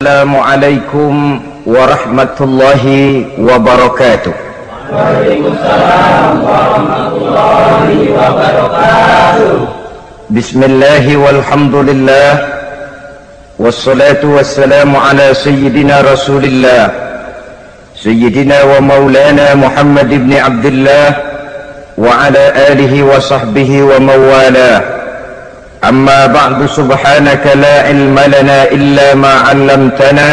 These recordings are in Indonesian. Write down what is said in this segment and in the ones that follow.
Assalamualaikum warahmatullahi wabarakatuh. Waalaikumsalam warahmatullahi wabarakatuh. Bismillahi walhamdulillah, wassalatu wassalamu ala sayyidina rasulillah, sayyidina wa maulana Muhammad ibn Abdullah wa ala alihi wa sahbihi wa mawalah. أما بعد سبحانك لا علم لنا إلا ما علمتنا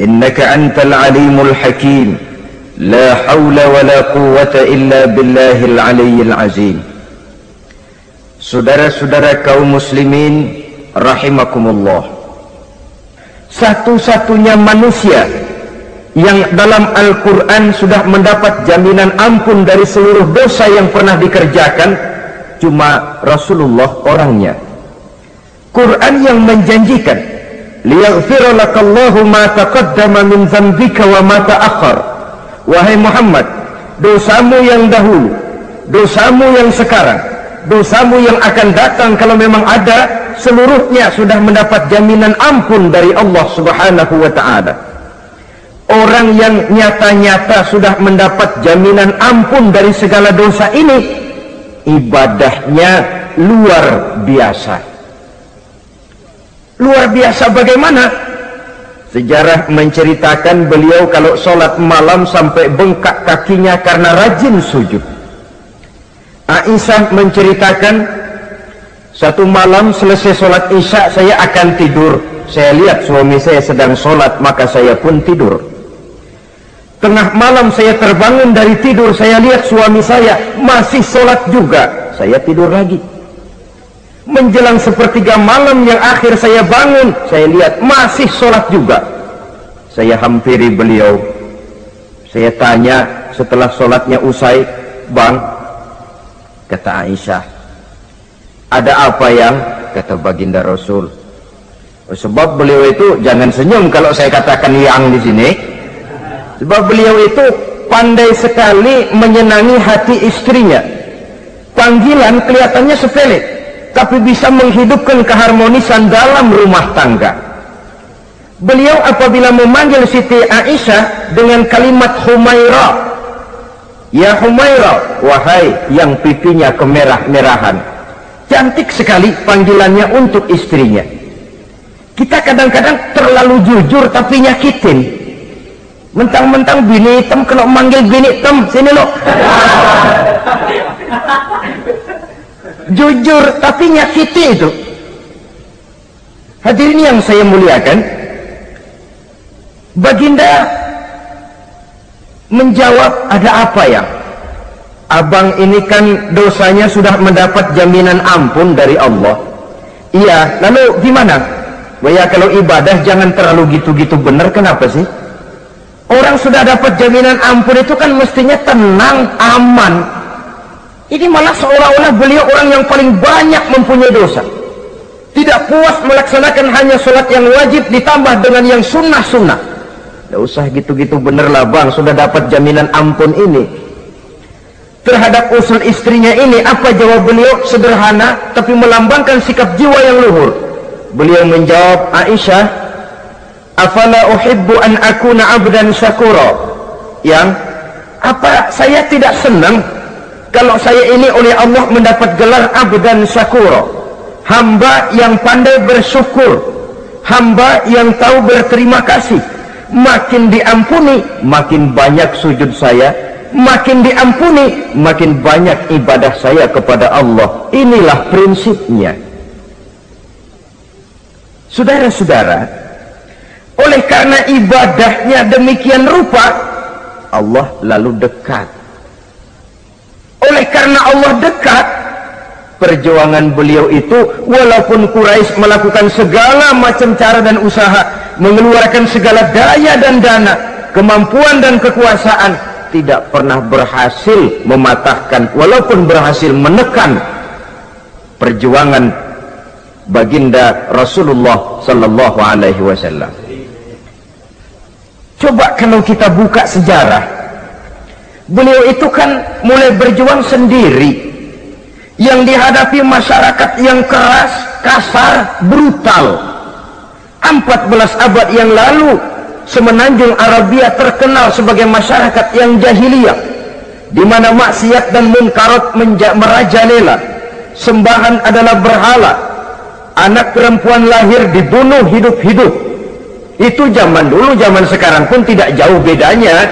إنك أنت العليم الحكيم لا حول ولا قوة إلا بالله العلي العظيم. Saudara-saudara kaum muslimin rahimakumullah, satu-satunya manusia yang dalam Al-Quran sudah mendapat jaminan ampun dari seluruh dosa yang pernah dikerjakan cuma Rasulullah orangnya. Quran yang menjanjikan liyaghfira lakallahu ma taqaddama min dzambika wa ma ta'akhkhar. Wahai Muhammad, dosamu yang dahulu, dosamu yang sekarang, dosamu yang akan datang kalau memang ada, seluruhnya sudah mendapat jaminan ampun dari Allah Subhanahu wa ta'ala. Orang yang nyata-nyata sudah mendapat jaminan ampun dari segala dosa ini, ibadahnya luar biasa. Luar biasa bagaimana? Sejarah menceritakan beliau kalau sholat malam sampai bengkak kakinya karena rajin sujud. Aisyah menceritakan, satu malam selesai sholat isya saya akan tidur. Saya lihat suami saya sedang sholat, maka saya pun tidur. Tengah malam saya terbangun dari tidur, saya lihat suami saya masih sholat juga, saya tidur lagi. Menjelang sepertiga malam yang akhir saya bangun, saya lihat masih sholat juga. Saya hampiri beliau, saya tanya setelah sholatnya usai, "Bang," kata Aisyah, "ada apa yang?" Kata baginda Rasul, sebab beliau itu, jangan senyum kalau saya katakan yang di sini, sebab beliau itu pandai sekali menyenangi hati istrinya. Panggilan kelihatannya sepele, tapi bisa menghidupkan keharmonisan dalam rumah tangga. Beliau apabila memanggil Siti Aisyah dengan kalimat Humaira, "Ya Humaira," wahai yang pipinya kemerah-merahan. Cantik sekali panggilannya untuk istrinya. Kita kadang-kadang terlalu jujur tapi nyakitin. Mentang-mentang bini hitam, kalau manggil bini hitam, sini lo. Jujur tapi nyakiti itu. Hadirin yang saya muliakan, baginda menjawab, "Ada apa ya? Abang ini kan dosanya sudah mendapat jaminan ampun dari Allah." "Iya, lalu gimana?" "Ya kalau ibadah jangan terlalu gitu-gitu bener, kenapa sih? Orang sudah dapat jaminan ampun itu kan mestinya tenang, aman. Ini malah seolah-olah beliau orang yang paling banyak mempunyai dosa. Tidak puas melaksanakan hanya sholat yang wajib ditambah dengan yang sunnah-sunnah. Tidak usah gitu-gitu bener lah bang, sudah dapat jaminan ampun ini." Terhadap usul istrinya ini, apa jawab beliau? Sederhana tapi melambangkan sikap jiwa yang luhur. Beliau menjawab, "Aisyah, afala uhibbu an akuna abdan syakura." Yang apa saya tidak senang kalau saya ini oleh Allah mendapat gelar abdan syakura, hamba yang pandai bersyukur, hamba yang tahu berterima kasih. Makin diampuni, makin banyak sujud saya, makin diampuni, makin banyak ibadah saya kepada Allah. Inilah prinsipnya. Saudara-saudara, oleh karena ibadahnya demikian rupa, Allah lalu dekat. Oleh karena Allah dekat, perjuangan beliau itu, walaupun Quraisy melakukan segala macam cara dan usaha, mengeluarkan segala daya dan dana, kemampuan dan kekuasaan, tidak pernah berhasil mematahkan, walaupun berhasil menekan perjuangan baginda Rasulullah sallallahu alaihi wasallam. Coba kalau kita buka sejarah, beliau itu kan mulai berjuang sendiri, yang dihadapi masyarakat yang keras, kasar, brutal. 14 abad yang lalu semenanjung Arabia terkenal sebagai masyarakat yang jahiliyah, di mana maksiat dan munkarat merajalela, sembahan adalah berhala, anak perempuan lahir dibunuh hidup-hidup. Itu zaman dulu, zaman sekarang pun tidak jauh bedanya.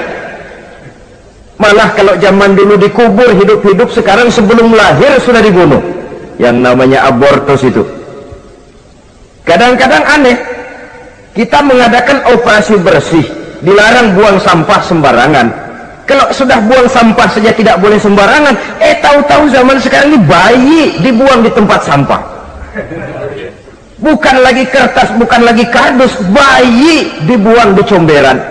Malah kalau zaman dulu dikubur hidup-hidup, sekarang sebelum lahir sudah dibunuh. Yang namanya abortus itu. Kadang-kadang aneh, kita mengadakan operasi bersih, dilarang buang sampah sembarangan. Kalau sudah buang sampah saja tidak boleh sembarangan, tahu-tahu zaman sekarang ini bayi dibuang di tempat sampah. Bukan lagi kertas, bukan lagi kardus, bayi dibuang di comberan.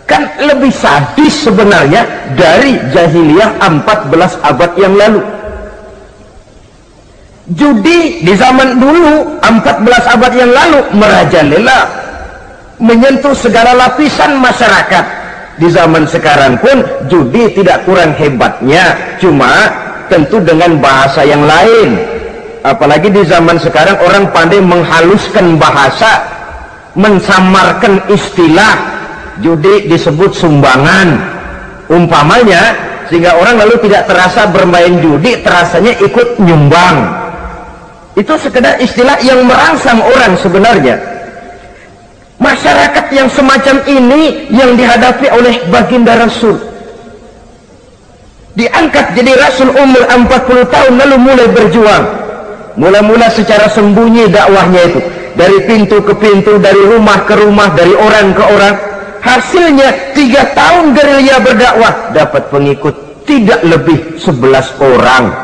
Kan lebih sadis sebenarnya dari jahiliyah 14 abad yang lalu. Judi di zaman dulu 14 abad yang lalu merajalela, menyentuh segala lapisan masyarakat. Di zaman sekarang pun judi tidak kurang hebatnya, cuma tentu dengan bahasa yang lain. Apalagi di zaman sekarang orang pandai menghaluskan bahasa, mensamarkan istilah. Judi disebut sumbangan umpamanya, sehingga orang lalu tidak terasa bermain judi, terasanya ikut nyumbang. Itu sekedar istilah yang merangsang orang sebenarnya. Masyarakat yang semacam ini yang dihadapi oleh baginda Rasul, diangkat jadi Rasul umur 40 tahun lalu mulai berjuang. Mula-mula secara sembunyi dakwahnya itu, dari pintu ke pintu, dari rumah ke rumah, dari orang ke orang. Hasilnya 3 tahun gerilya berdakwah, dapat pengikut tidak lebih 11 orang.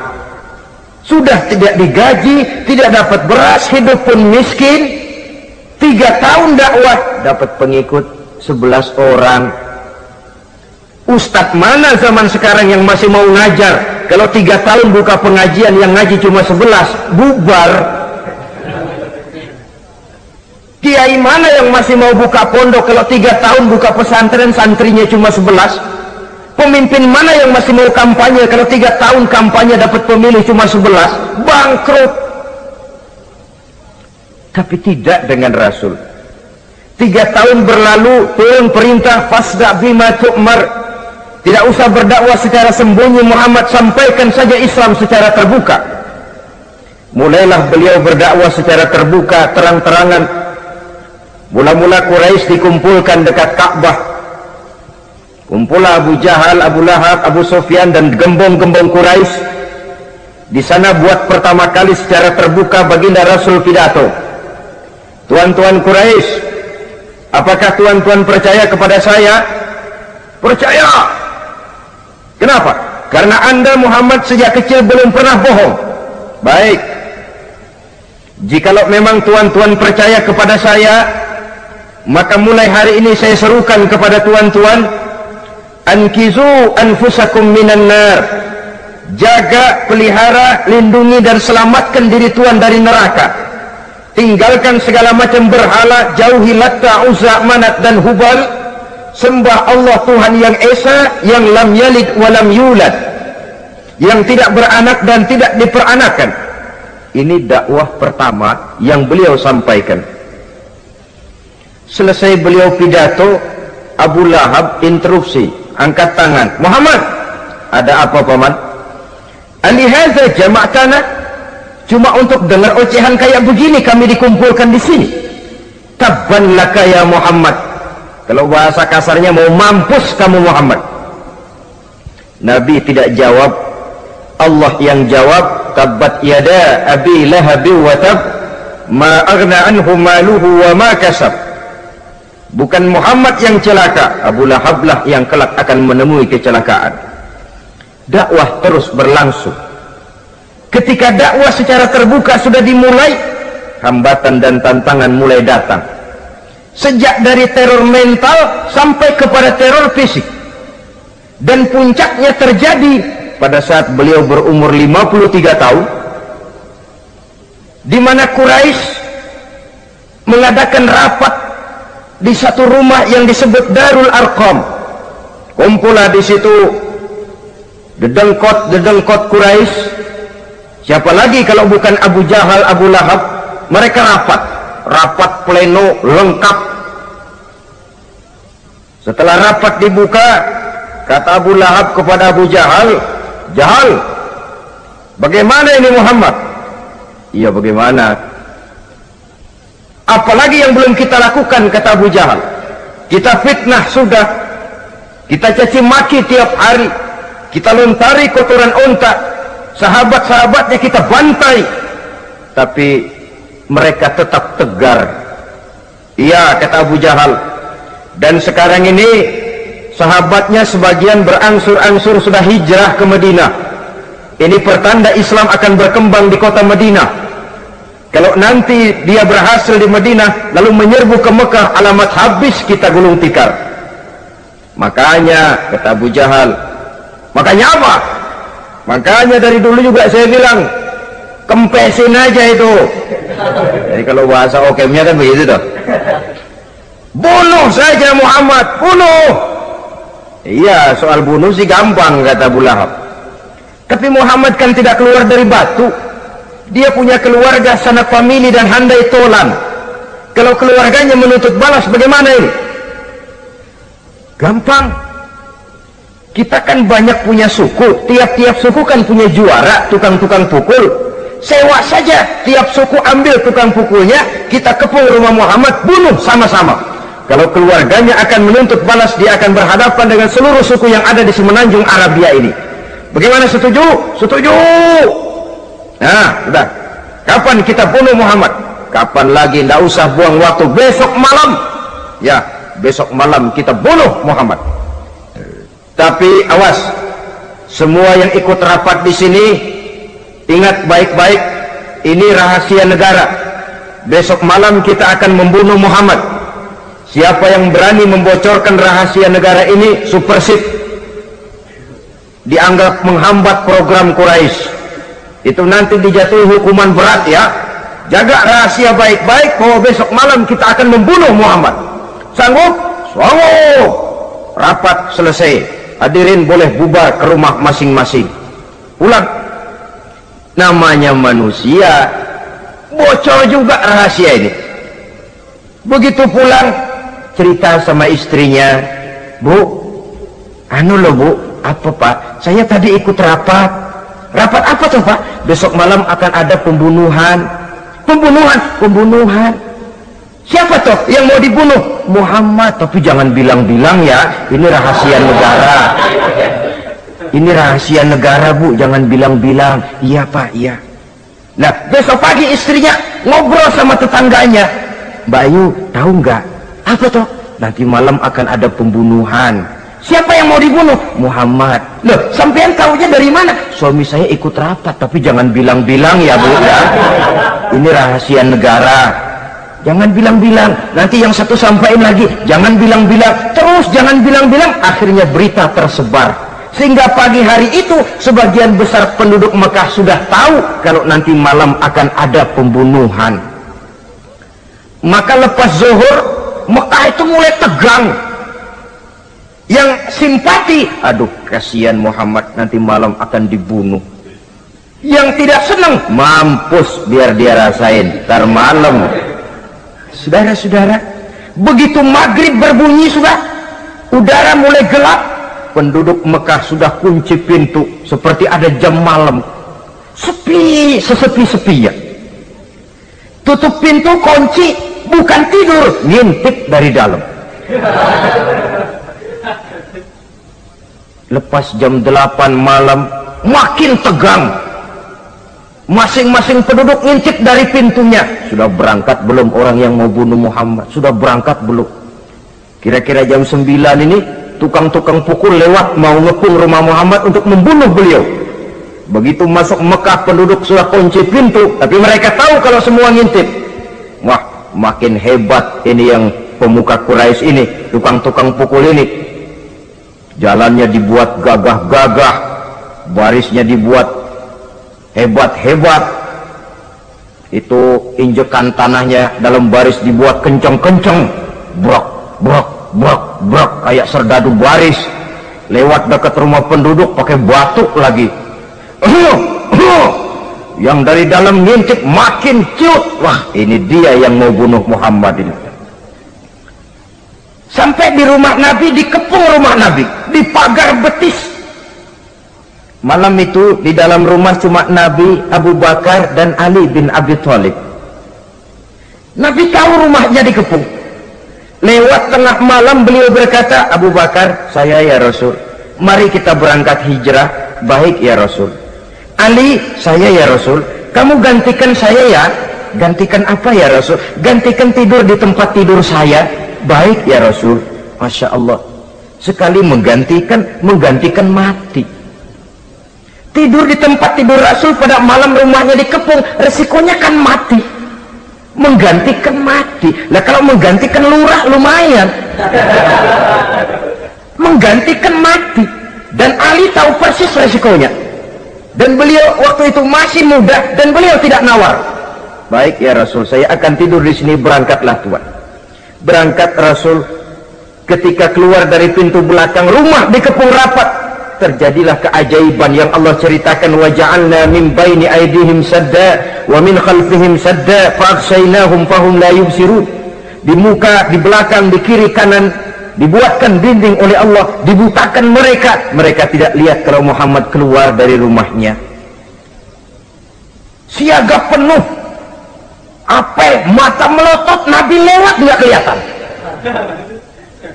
Sudah tidak digaji, tidak dapat beras, hidup pun miskin. 3 tahun dakwah, dapat pengikut 11 orang. Ustadz mana zaman sekarang yang masih mau ngajar? Kalau 3 tahun buka pengajian, yang ngaji cuma 11, bubar. Kiai mana yang masih mau buka pondok? Kalau 3 tahun buka pesantren, santrinya cuma 11. Pemimpin mana yang masih mau kampanye? Kalau 3 tahun kampanye dapat pemilih cuma 11, bangkrut. Tapi tidak dengan Rasul. 3 tahun berlalu, turun perintah fasda bima tu'mar. Tidak usah berdakwah secara sembunyi, Muhammad sampaikan saja Islam secara terbuka. Mulailah beliau berdakwah secara terbuka, terang-terangan. Mula-mula Quraisy dikumpulkan dekat Ka'bah. Kumpulah Abu Jahal, Abu Lahab, Abu Sufyan dan gembong-gembong Quraisy. Di sana buat pertama kali secara terbuka baginda Rasul pidato. Tuan-tuan Quraisy, apakah tuan-tuan percaya kepada saya? Percaya. Kenapa? Karena Anda Muhammad sejak kecil belum pernah bohong. Baik. Jikalau memang tuan-tuan percaya kepada saya, maka mulai hari ini saya serukan kepada tuan-tuan, ankizu anfusakum minan nar. Jaga, pelihara, lindungi dan selamatkan diri tuan dari neraka. Tinggalkan segala macam berhala, jauhi Latta, Uzza, Manat dan Hubal. Sembah Allah Tuhan yang Esa, yang lam yalid wa lam yulad, yang tidak beranak dan tidak diperanakan. Ini dakwah pertama yang beliau sampaikan. Selesai beliau pidato, Abu Lahab interupsi, angkat tangan. Muhammad, ada apa paman? Alihadza jama'tana? Cuma untuk dengar ocehan kayak begini kami dikumpulkan di sini. Tabban laka ya Muhammad. Kalau bahasa kasarnya, mau mampus kamu Muhammad. Nabi tidak jawab, Allah yang jawab. Tabbat yada abi lahabi wa tab, ma aghna anhu maluhu wa ma kasab. Bukan Muhammad yang celaka, Abu Lahab lah yang kelak akan menemui kecelakaan. Dakwah terus berlangsung. Ketika dakwah secara terbuka sudah dimulai, hambatan dan tantangan mulai datang. Sejak dari teror mental sampai kepada teror fisik. Dan puncaknya terjadi pada saat beliau berumur 53 tahun, di mana Quraisy mengadakan rapat di satu rumah yang disebut Darul Arqam. Kumpulah di situ dedengkot Quraisy. Siapa lagi kalau bukan Abu Jahal, Abu Lahab? Mereka rapat pleno lengkap. Setelah rapat dibuka, kata Abu Lahab kepada Abu Jahal, "Jahal, bagaimana ini Muhammad?" "Iya, bagaimana? Apalagi yang belum kita lakukan," kata Abu Jahal. "Kita fitnah sudah, kita caci maki tiap hari, kita lontari kotoran unta, sahabat-sahabatnya kita bantai, tapi mereka tetap tegar." "Iya," kata Abu Jahal, "dan sekarang ini sahabatnya sebagian berangsur-angsur sudah hijrah ke Madinah. Ini pertanda Islam akan berkembang di kota Madinah. Kalau nanti dia berhasil di Madinah lalu menyerbu ke Mekah, alamat habis kita gulung tikar." "Makanya," kata Abu Jahal, "makanya apa? Makanya dari dulu juga saya bilang, kempesin aja itu." Jadi kalau bahasa okemnya kan begitu toh. "Bunuh saja Muhammad, bunuh." "Iya, soal bunuh sih gampang," kata Abu Lahab. "Tapi Muhammad kan tidak keluar dari batu. Dia punya keluarga, sanak famili dan handai tolan. Kalau keluarganya menuntut balas, bagaimana ini?" "Gampang. Kita kan banyak punya suku. Tiap-tiap suku kan punya juara, tukang-tukang pukul. Sewa saja, tiap suku ambil tukang pukulnya, kita kepung rumah Muhammad, bunuh sama-sama. Kalau keluarganya akan menuntut balas, dia akan berhadapan dengan seluruh suku yang ada di semenanjung Arabia ini. Bagaimana, setuju?" "Setuju." "Nah, sudah. Kapan kita bunuh Muhammad?" "Kapan lagi, tidak usah buang waktu. Besok malam." "Ya, besok malam kita bunuh Muhammad. Tapi awas, semua yang ikut rapat di sini, ingat baik-baik, ini rahasia negara. Besok malam kita akan membunuh Muhammad. Siapa yang berani membocorkan rahasia negara ini, supersip, dianggap menghambat program Quraisy. Itu nanti dijatuhi hukuman berat ya. Jaga rahasia baik-baik bahwa besok malam kita akan membunuh Muhammad. Sanggup?" "Sanggup." Rapat selesai. Hadirin boleh bubar ke rumah masing-masing. Pulang. Namanya manusia, bocor juga rahasia ini. Begitu pulang, cerita sama istrinya, "Bu, anu loh Bu." "Apa Pak?" "Saya tadi ikut rapat." "Rapat apa tuh Pak?" "Besok malam akan ada pembunuhan." Pembunuhan. "Siapa toh yang mau dibunuh?" "Muhammad." "Tapi jangan bilang-bilang ya, ini rahasia negara." "Ini rahasia negara Bu, jangan bilang-bilang." "Iya Pak, iya." Nah, besok pagi istrinya ngobrol sama tetangganya, "Mbak Ayu, tahu nggak?" "Apa toh?" "Nanti malam akan ada pembunuhan." "Siapa yang mau dibunuh?" "Muhammad." "Loh, sampean tahunya dari mana?" "Suami saya ikut rapat." "Tapi jangan bilang-bilang ya Bu ya. Ini rahasia negara. Jangan bilang-bilang. Nanti yang satu sampaikan lagi, jangan bilang-bilang. Terus jangan bilang-bilang. Akhirnya berita tersebar. Sehingga pagi hari itu sebagian besar penduduk Mekah sudah tahu kalau nanti malam akan ada pembunuhan. Maka lepas zuhur, Mekah itu mulai tegang. Yang simpati, "Aduh, kasihan Muhammad, nanti malam akan dibunuh." Yang tidak senang, "Mampus, biar dia rasain, ntar malam." Saudara-saudara, begitu maghrib berbunyi sudah, udara mulai gelap, penduduk Mekah sudah kunci pintu seperti ada jam malam. Sepi, sesepi-sepinya. Tutup pintu, kunci, bukan tidur, ngintip dari dalam. Lepas jam 8 malam, makin tegang. Masing-masing penduduk ngintip dari pintunya. Sudah berangkat belum orang yang mau bunuh Muhammad? Sudah berangkat belum? Kira-kira jam 9 ini, tukang-tukang pukul lewat mau ngepung rumah Muhammad untuk membunuh beliau. Begitu masuk Mekah, penduduk sudah kunci pintu, tapi mereka tahu kalau semua ngintip. Wah, makin hebat ini yang pemuka Quraisy ini, tukang-tukang pukul ini. Jalannya dibuat gagah-gagah, barisnya dibuat hebat-hebat. Itu injekan tanahnya dalam baris dibuat kencang-kencang, brok, brok, brok, brok, kayak serdadu baris. Lewat dekat rumah penduduk pakai batuk lagi. yang dari dalam ngintip makin ciut. Wah, ini dia yang mau bunuh Muhammad ini. Sampai di rumah Nabi, dikepung rumah Nabi, di pagar betis. Malam itu di dalam rumah cuma Nabi, Abu Bakar dan Ali bin Abi Thalib. Nabi tahu rumahnya dikepung. Lewat tengah malam beliau berkata, Abu Bakar, saya ya Rasul, mari kita berangkat hijrah. Baik ya Rasul. Ali, saya ya Rasul, kamu gantikan saya ya. Gantikan apa ya Rasul? Gantikan tidur di tempat tidur saya. Baik ya Rasul. Masya Allah, sekali menggantikan mati. Tidur di tempat tidur Rasul pada malam rumahnya dikepung, resikonya kan mati. Menggantikan mati. Lah kalau menggantikan lurah lumayan. Menggantikan mati. Dan Ali tahu persis resikonya. Dan beliau waktu itu masih muda dan beliau tidak nawar. Baik ya Rasul, saya akan tidur di sini, berangkatlah Tuhan. Berangkat Rasul. Ketika keluar dari pintu belakang rumah dikepung rapat, terjadilah keajaiban yang Allah ceritakan. Wa ja'alna min baini aydihim sadda wa min khalfihim sadda fa'aghshaynahum fahum la yubsirun. Di muka, di belakang, di kiri kanan dibuatkan dinding oleh Allah, dibutakan mereka tidak lihat kalau Muhammad keluar dari rumahnya. Siaga penuh, apel, mata melotot, Nabi lewat nggak kelihatan.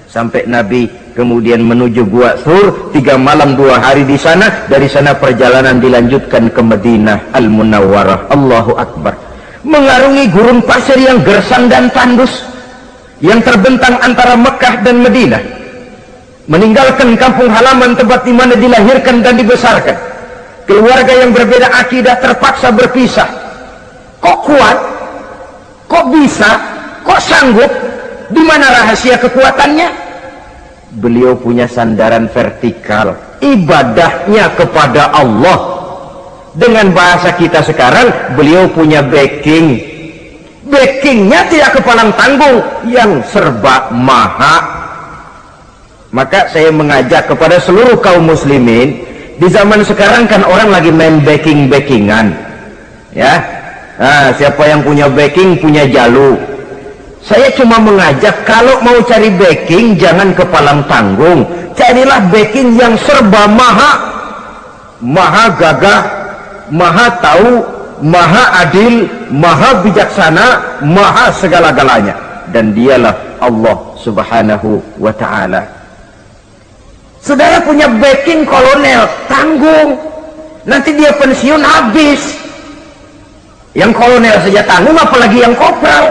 Sampai Nabi kemudian menuju Gua Thur, 3 malam 2 hari di sana. Dari sana perjalanan dilanjutkan ke Madinah Al-Munawwarah. Allahu Akbar. Mengarungi gurun pasir yang gersang dan tandus, yang terbentang antara Mekah dan Madinah. Meninggalkan kampung halaman tempat di mana dilahirkan dan dibesarkan. Keluarga yang berbeda akidah terpaksa berpisah. Kok kuat? Kok bisa? Kok sanggup? Di mana rahasia kekuatannya? Beliau punya sandaran vertikal, ibadahnya kepada Allah. Dengan bahasa kita sekarang, beliau punya backingnya tidak kepalang tanggung, yang serba maha. Maka saya mengajak kepada seluruh kaum muslimin, di zaman sekarang kan orang lagi main backingan, ya. Nah, siapa yang punya backing punya jalu. Saya cuma mengajak, kalau mau cari backing jangan kepalang tanggung, carilah backing yang serba maha. Maha gagah, maha tahu, maha adil, maha bijaksana, maha segala-galanya. Dan dialah Allah subhanahu wa ta'ala. Saudara punya backing kolonel, tanggung. Nanti dia pensiun habis. Yang kolonel saja tanggung, apalagi yang kopral.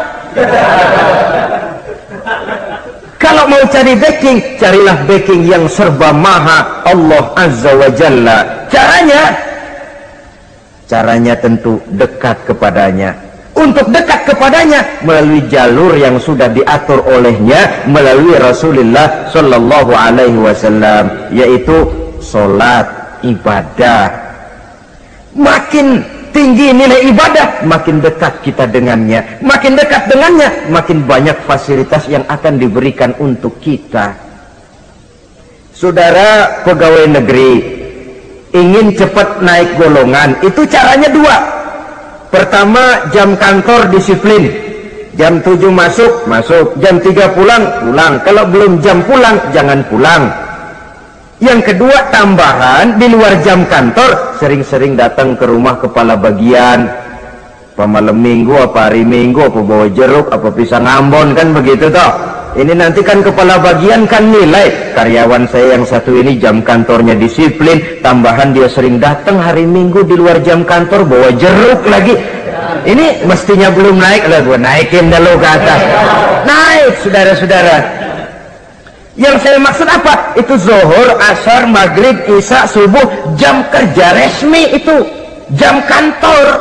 Kalau mau cari backing, carilah backing yang serba maha, Allah azza wa jalla. Caranya tentu dekat kepadanya. Untuk dekat kepadanya melalui jalur yang sudah diatur olehnya, melalui Rasulullah sallallahu alaihi wasallam, yaitu salat, ibadah. Makin tinggi nilai ibadah, makin dekat kita dengannya. Makin dekat dengannya, makin banyak fasilitas yang akan diberikan untuk kita. Saudara pegawai negeri ingin cepat naik golongan, itu caranya 2. Pertama, jam kantor disiplin. Jam 7 masuk, jam 3 pulang. Kalau belum jam pulang, jangan pulang. Yang kedua, tambahan di luar jam kantor, sering-sering datang ke rumah kepala bagian. Apa malam minggu, apa hari minggu, apa bawa jeruk, apa pisang Ambon, kan begitu toh. Ini nanti kan kepala bagian kan nilai, karyawan saya yang satu ini jam kantornya disiplin, tambahan dia sering datang hari minggu di luar jam kantor bawa jeruk lagi. Ini mestinya belum naik, lah gua naikin dulu ke atas. Naik, saudara-saudara. Yang saya maksud apa? Itu zuhur, asar, maghrib, isya, subuh, jam kerja resmi, itu jam kantor.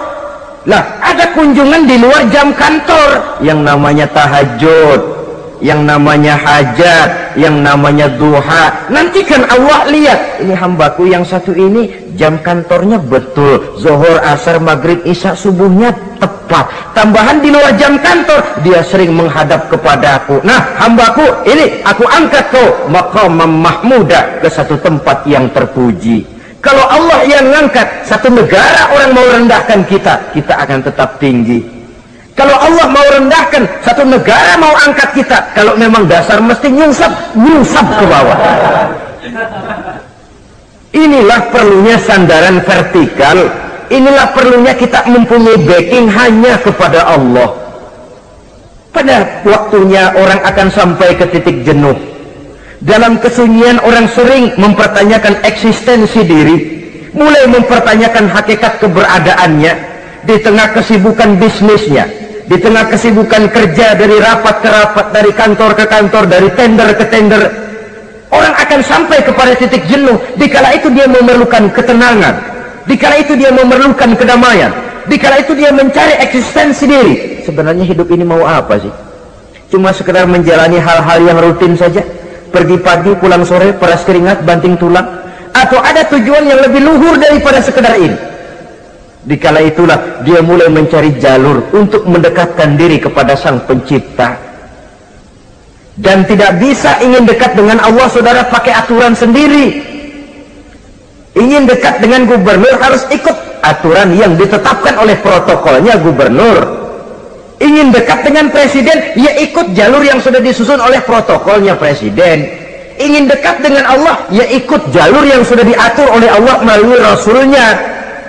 Lah, ada kunjungan di luar jam kantor, yang namanya tahajud, yang namanya hajat, yang namanya duha. Nanti kan Allah lihat, ini hambaku yang satu ini jam kantornya betul, zuhur, asar, maghrib, isya, subuhnya tepat. Tambahan di luar jam kantor, dia sering menghadap kepadaku. Nah, hambaku ini aku angkat kau maqamam mahmuda, ke satu tempat yang terpuji. Kalau Allah yang ngangkat, satu negara orang mau rendahkan kita, kita akan tetap tinggi. Kalau Allah mau rendahkan, satu negara mau angkat kita, kalau memang dasar mesti nyungsap ke bawah. Inilah perlunya sandaran vertikal. Inilah perlunya kita mempunyai backing hanya kepada Allah. Pada waktunya orang akan sampai ke titik jenuh. Dalam kesunyian orang sering mempertanyakan eksistensi diri, mulai mempertanyakan hakikat keberadaannya di tengah kesibukan bisnisnya, di tengah kesibukan kerja dari rapat ke rapat, dari kantor ke kantor, dari tender ke tender. Orang akan sampai kepada titik jenuh. Dikala itu dia memerlukan ketenangan, dikala itu dia memerlukan kedamaian, dikala itu dia mencari eksistensi diri. Sebenarnya hidup ini mau apa sih? Cuma sekedar menjalani hal-hal yang rutin saja, pergi pagi pulang sore, peras keringat banting tulang, atau ada tujuan yang lebih luhur daripada sekedar ini? Dikala itulah dia mulai mencari jalur untuk mendekatkan diri kepada Sang Pencipta. Dan tidak bisa ingin dekat dengan Allah, saudara, pakai aturan sendiri. Ingin dekat dengan gubernur harus ikut aturan yang ditetapkan oleh protokolnya gubernur. Ingin dekat dengan presiden, ya ikut jalur yang sudah disusun oleh protokolnya presiden. Ingin dekat dengan Allah, ya ikut jalur yang sudah diatur oleh Allah melalui Rasulnya.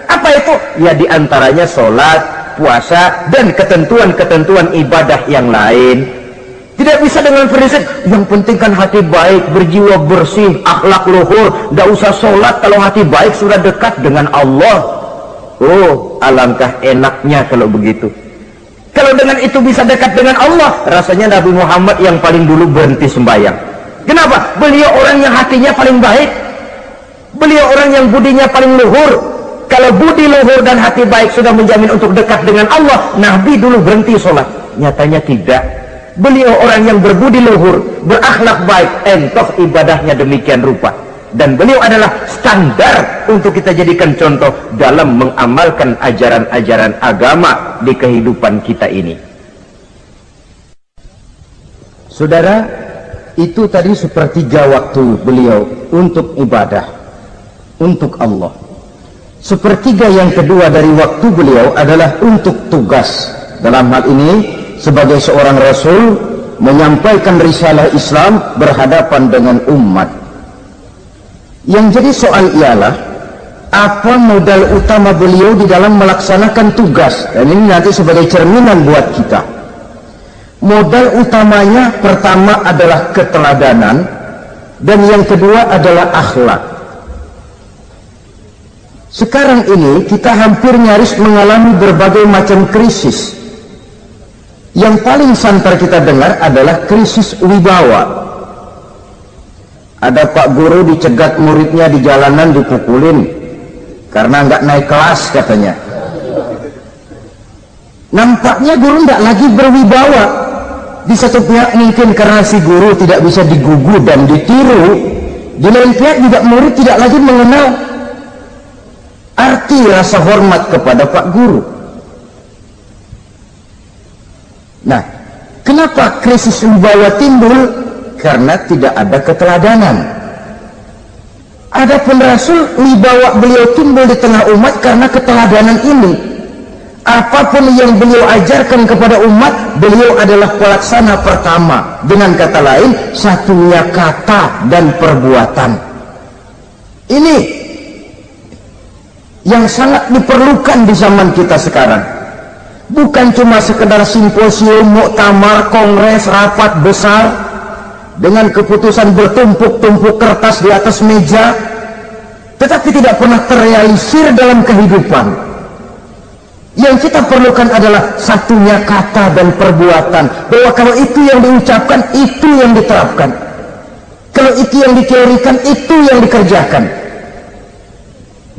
Apa itu? Ya diantaranya sholat, puasa, dan ketentuan-ketentuan ibadah yang lain. Tidak bisa dengan prinsip yang penting kan hati baik, berjiwa bersih, akhlak luhur, tidak usah sholat kalau hati baik sudah dekat dengan Allah. Oh, alangkah enaknya kalau begitu. Kalau dengan itu bisa dekat dengan Allah, rasanya Nabi Muhammad yang paling dulu berhenti sembahyang. Kenapa? Beliau orang yang hatinya paling baik, beliau orang yang budinya paling luhur. Kalau budi luhur dan hati baik sudah menjamin untuk dekat dengan Allah, Nabi dulu berhenti sholat. Nyatanya tidak. Beliau orang yang berbudi luhur, berakhlak baik, entoh ibadahnya demikian rupa. Dan beliau adalah standar untuk kita jadikan contoh dalam mengamalkan ajaran-ajaran agama di kehidupan kita ini. Saudara, itu tadi sepertiga waktu beliau untuk ibadah, untuk Allah. Sepertiga yang kedua dari waktu beliau adalah untuk tugas. Dalam hal ini, sebagai seorang Rasul, menyampaikan risalah Islam berhadapan dengan umat. Yang jadi soal ialah, apa modal utama beliau di dalam melaksanakan tugas? Dan ini nanti sebagai cerminan buat kita. Modal utamanya pertama adalah keteladanan, dan yang kedua adalah akhlak. Sekarang ini kita hampir nyaris mengalami berbagai macam krisis. Yang paling santer kita dengar adalah krisis wibawa. Ada pak guru dicegat muridnya di jalanan, dipukulin karena nggak naik kelas katanya. Nampaknya guru nggak lagi berwibawa. Di satu pihak mungkin karena si guru tidak bisa digugu dan ditiru, di lain pihak juga murid tidak lagi mengenal arti rasa hormat kepada pak guru. Nah, kenapa krisis wibawa timbul? Karena tidak ada keteladanan. Adapun Rasul, wibawa beliau timbul di tengah umat karena keteladanan ini. Apapun yang beliau ajarkan kepada umat, beliau adalah pelaksana pertama. Dengan kata lain, satunya kata dan perbuatan. Ini yang sangat diperlukan di zaman kita sekarang. Bukan cuma sekedar simposium, muktamar, kongres, rapat besar dengan keputusan bertumpuk-tumpuk kertas di atas meja, tetapi tidak pernah terrealisir dalam kehidupan. Yang kita perlukan adalah satunya kata dan perbuatan, bahwa kalau itu yang diucapkan, itu yang diterapkan. Kalau itu yang diteorikan, itu yang dikerjakan.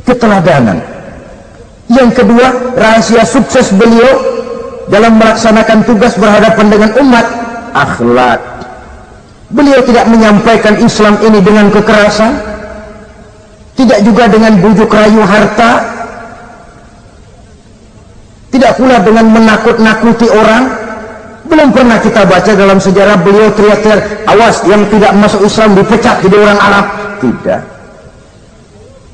Keteladanan. Yang kedua, rahasia sukses beliau dalam melaksanakan tugas berhadapan dengan umat, akhlak. Beliau tidak menyampaikan Islam ini dengan kekerasan, tidak juga dengan bujuk rayu harta, tidak pula dengan menakut-nakuti orang. Belum pernah kita baca dalam sejarah beliau teriak-teriak, awas yang tidak masuk Islam dipecat jadi orang Arab. Tidak.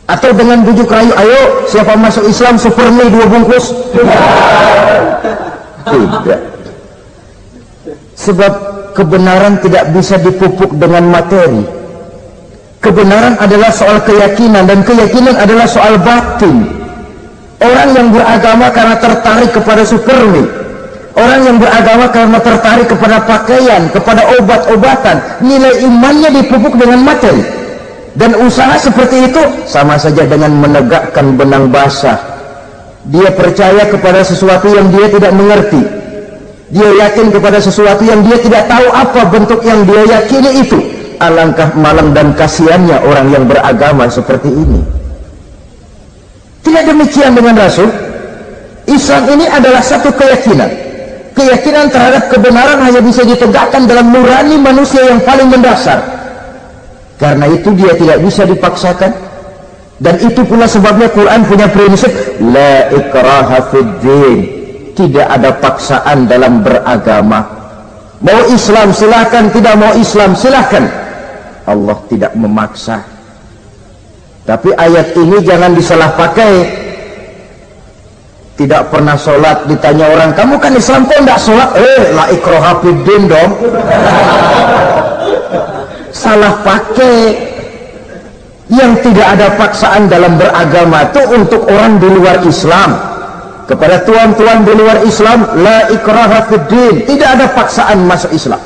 Atau dengan bujuk rayu, ayo siapa masuk Islam super mie 2 bungkus? Tidak. Sebab kebenaran tidak bisa dipupuk dengan materi. Kebenaran adalah soal keyakinan, dan keyakinan adalah soal batin. Orang yang beragama karena tertarik kepada super mie, orang yang beragama karena tertarik kepada pakaian, kepada obat-obatan, nilai imannya dipupuk dengan materi. Dan usaha seperti itu sama saja dengan menegakkan benang basah. Dia percaya kepada sesuatu yang dia tidak mengerti. Dia yakin kepada sesuatu yang dia tidak tahu apa bentuk yang dia yakini itu. Alangkah malang dan kasihannya orang yang beragama seperti ini. Tidak demikian dengan Rasul. Islam ini adalah satu keyakinan. Keyakinan terhadap kebenaran hanya bisa ditegakkan dalam nurani manusia yang paling mendasar. Karena itu dia tidak bisa dipaksakan. Dan itu pula sebabnya Quran punya prinsip la ikraha fid din. Tidak ada paksaan dalam beragama. Mau Islam silahkan, tidak mau Islam silahkan. Allah tidak memaksa. Tapi ayat ini jangan disalah pakai. Tidak pernah sholat, ditanya orang, kamu kan Islam kok tidak sholat? La ikraha fid din dong. Salah pakai. Yang tidak ada paksaan dalam beragama itu untuk orang di luar Islam. Kepada tuan-tuan di luar Islam, la ikraha fid din, tidak ada paksaan masuk Islam.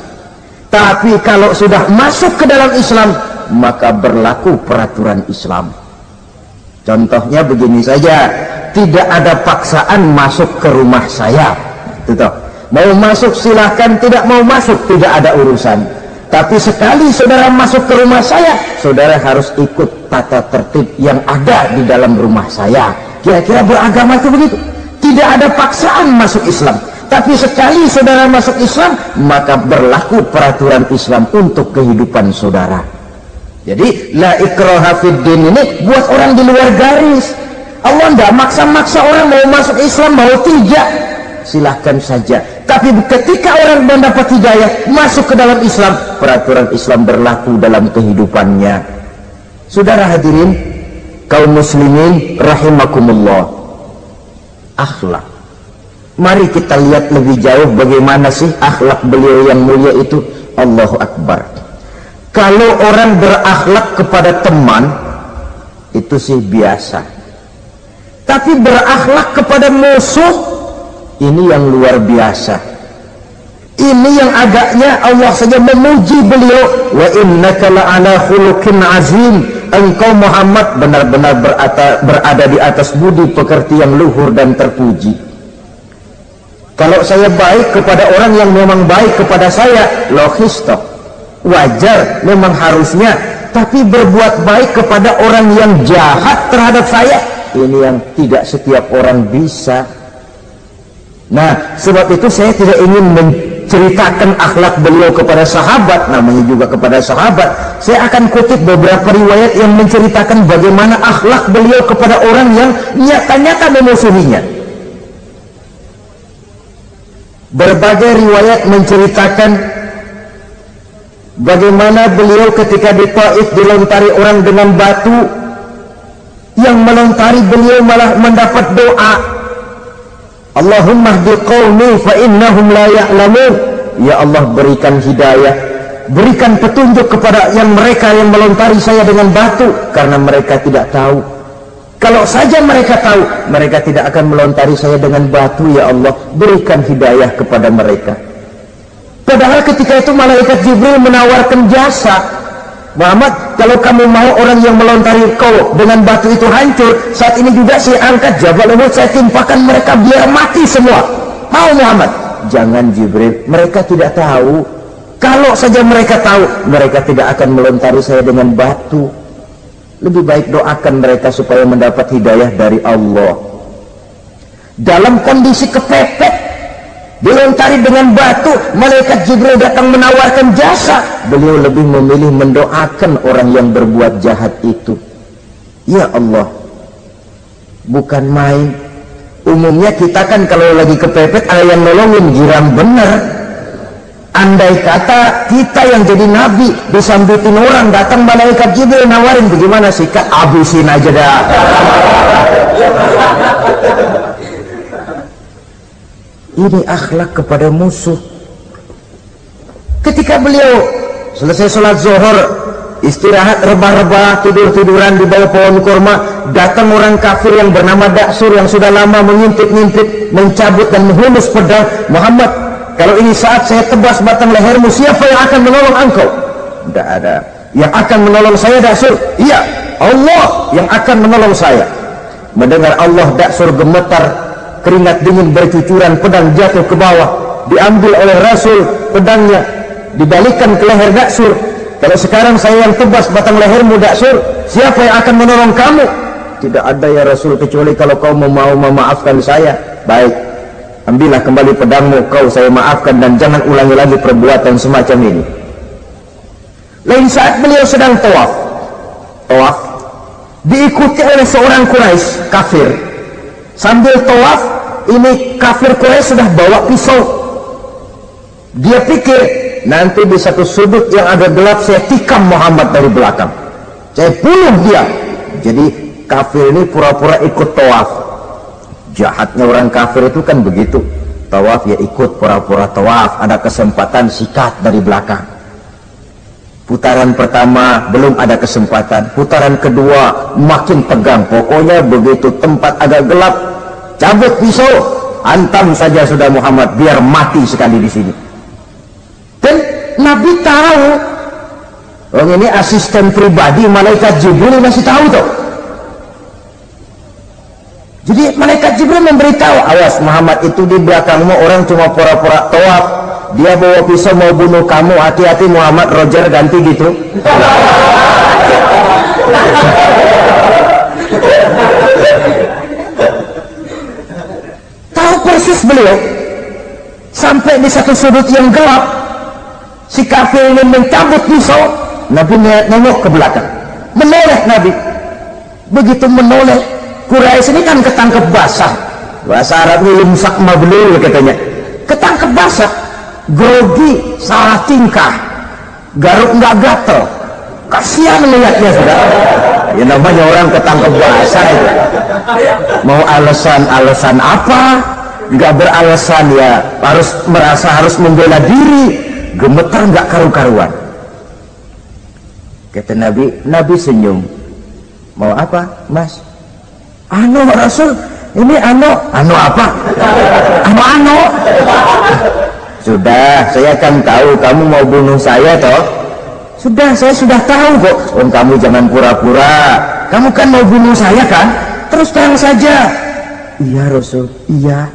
Tapi kalau sudah masuk ke dalam Islam, maka berlaku peraturan Islam. Contohnya begini saja, tidak ada paksaan masuk ke rumah saya. Itu mau masuk silahkan, tidak mau masuk tidak ada urusan. Tapi sekali saudara masuk ke rumah saya, saudara harus ikut tata tertib yang ada di dalam rumah saya. Kira-kira beragama itu begitu. Tidak ada paksaan masuk Islam. Tapi sekali saudara masuk Islam, maka berlaku peraturan Islam untuk kehidupan saudara. Jadi la ikraha fid din ini buat orang di luar garis. Allah tidak maksa-maksa orang mau masuk Islam mau tidak, silahkan saja. Tapi ketika orang mendapat hidayah masuk ke dalam Islam, peraturan Islam berlaku dalam kehidupannya. Saudara hadirin kaum muslimin rahimakumullah, akhlak. Mari kita lihat lebih jauh bagaimana sih akhlak beliau yang mulia itu. Allahu Akbar. Kalau orang berakhlak kepada teman itu sih biasa. Tapi berakhlak kepada musuh, ini yang luar biasa. Ini yang agaknya Allah saja memuji beliau. Wa innaka la'ala khuluqin azim. Engkau Muhammad benar-benar berada di atas budi pekerti yang luhur dan terpuji. Kalau saya baik kepada orang yang memang baik kepada saya, logis toh, wajar, memang harusnya. Tapi berbuat baik kepada orang yang jahat terhadap saya, ini yang tidak setiap orang bisa. Nah, sebab itu saya tidak ingin menceritakan akhlak beliau kepada sahabat, namanya juga kepada sahabat. Saya akan kutip beberapa riwayat yang menceritakan bagaimana akhlak beliau kepada orang yang nyata-nyata memusuhinya. Berbagai riwayat menceritakan bagaimana beliau ketika di Taif dilontari orang dengan batu, yang melontari beliau malah mendapat doa, Allahumma hdi qaumi fa innahum la ya'lamun. Ya Allah, berikan hidayah, berikan petunjuk kepada yang mereka yang melontari saya dengan batu, karena mereka tidak tahu. Kalau saja mereka tahu, mereka tidak akan melontari saya dengan batu. Ya Allah, berikan hidayah kepada mereka. Padahal ketika itu malaikat Jibril menawarkan jasa, Muhammad, kalau kamu mau orang yang melontari kau dengan batu itu hancur, saat ini juga saya angkat Jabal Uhud, saya timpakan mereka biar mati semua. Mau Muhammad? Jangan Jibril, mereka tidak tahu. Kalau saja mereka tahu, mereka tidak akan melontari saya dengan batu. Lebih baik doakan mereka supaya mendapat hidayah dari Allah. Dalam kondisi kepepet, dilontari dengan batu, malaikat Jibril datang menawarkan jasa. Beliau lebih memilih mendoakan orang yang berbuat jahat itu. Ya Allah, bukan main. Umumnya kita kan kalau lagi kepepet ada yang nolongin, girang benar. Andai kata kita yang jadi nabi disambitin orang, datang malaikat Jibril nawarin, bagaimana sikat? Habisin aja dah. Ini akhlak kepada musuh. Ketika beliau selesai sholat zuhur, istirahat rebah-rebah, tidur-tiduran di bawah pohon kurma, datang orang kafir yang bernama Daksur yang sudah lama mengintip-ngintip, mencabut dan menghunus pedang. Muhammad, kalau ini saat saya tebas batang lehermu, siapa yang akan menolong engkau? Tidak ada. Yang akan menolong saya Daksur? Iya, Allah yang akan menolong saya. Mendengar Allah, Daksur gemetar, keringat dingin bercucuran, pedang jatuh ke bawah, diambil oleh Rasul pedangnya, dibalikkan ke leher Daksur. Kalau sekarang saya yang tebas batang lehermu Daksur, siapa yang akan menolong kamu? Tidak ada ya Rasul, kecuali kalau kau mau memaafkan saya. Baik, ambillah kembali pedangmu, kau saya maafkan, dan jangan ulangi lagi perbuatan semacam ini. Lain saat beliau sedang tawaf, diikuti oleh seorang Quraisy kafir. Sambil tawaf, ini kafir Quraisy sudah bawa pisau. Dia pikir, nanti di satu sudut yang agak gelap saya tikam Muhammad dari belakang, saya bunuh dia. Jadi kafir ini pura-pura ikut tawaf. Jahatnya orang kafir itu kan begitu, tawaf ya ikut pura-pura tawaf, ada kesempatan sikat dari belakang. Putaran pertama belum ada kesempatan, putaran kedua makin tegang. Pokoknya begitu tempat agak gelap, cabut pisau, hantam saja sudah Muhammad, biar mati sekali di sini. Dan Nabi tahu, orang ini asisten pribadi malaikat Jibril, masih tahu tuh. Jadi malaikat Jibril memberitahu, awas Muhammad, itu di belakangmu orang cuma pura-pura tawaf, dia bawa pisau mau bunuh kamu, hati-hati Muhammad. Roger ganti gitu. Tahu persis beliau. Sampai di satu sudut yang gelap, si kafir ini mencabut pisau. Nabi nengok ke belakang, menoleh Nabi. Begitu menoleh, Quraisy ini kan ketangkep basah, bahasa Arabnya limsak mablul katanya, ketangkep basah, grogi, salah tingkah, garuk nggak gatel, kasihan melihatnya sudah. Ya namanya orang ketangkep basah itu. Mau alasan apa? Nggak beralasan ya, harus merasa harus membela diri, gemetar nggak karu-karuan. Kata Nabi senyum. Mau apa, Mas? Anu Rasul, ini anu apa? Anu. Sudah, saya kan tahu kamu mau bunuh saya toh. Sudah, saya sudah tahu kok. Kamu jangan pura-pura. Kamu kan mau bunuh saya kan? Terus terang saja. Iya Rasul, iya.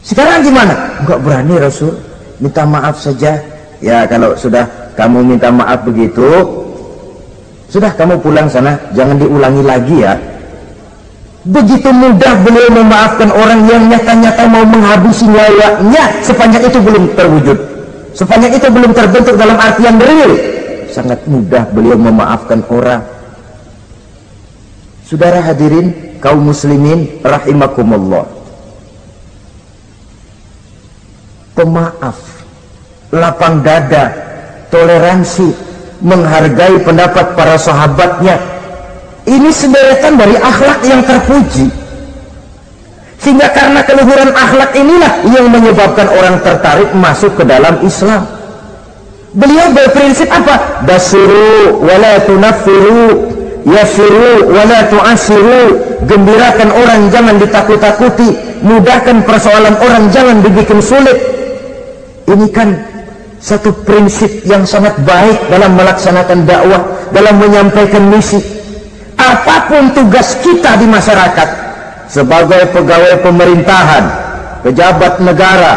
Sekarang gimana? Enggak berani Rasul. Minta maaf saja. Ya kalau sudah kamu minta maaf begitu, sudah kamu pulang sana, jangan diulangi lagi ya. Begitu mudah beliau memaafkan orang yang nyata-nyata mau menghabisi nyawanya, sepanjang itu belum terwujud, sepanjang itu belum terbentuk dalam artian real. Sangat mudah beliau memaafkan orang. Saudara hadirin kaum muslimin rahimakumullah, pemaaf, lapang dada, toleransi, menghargai pendapat para sahabatnya, ini sederetan dari akhlak yang terpuji. Sehingga karena keluhuran akhlak inilah yang menyebabkan orang tertarik masuk ke dalam Islam. Beliau berprinsip apa? Basiru wala tunaffiru, yasiru wala tu'asiru. Gembirakan orang, jangan ditakut-takuti. Mudahkan persoalan orang, jangan dibikin sulit. Ini kan satu prinsip yang sangat baik dalam melaksanakan dakwah, dalam menyampaikan misi. Apapun tugas kita di masyarakat, sebagai pegawai pemerintahan, pejabat negara,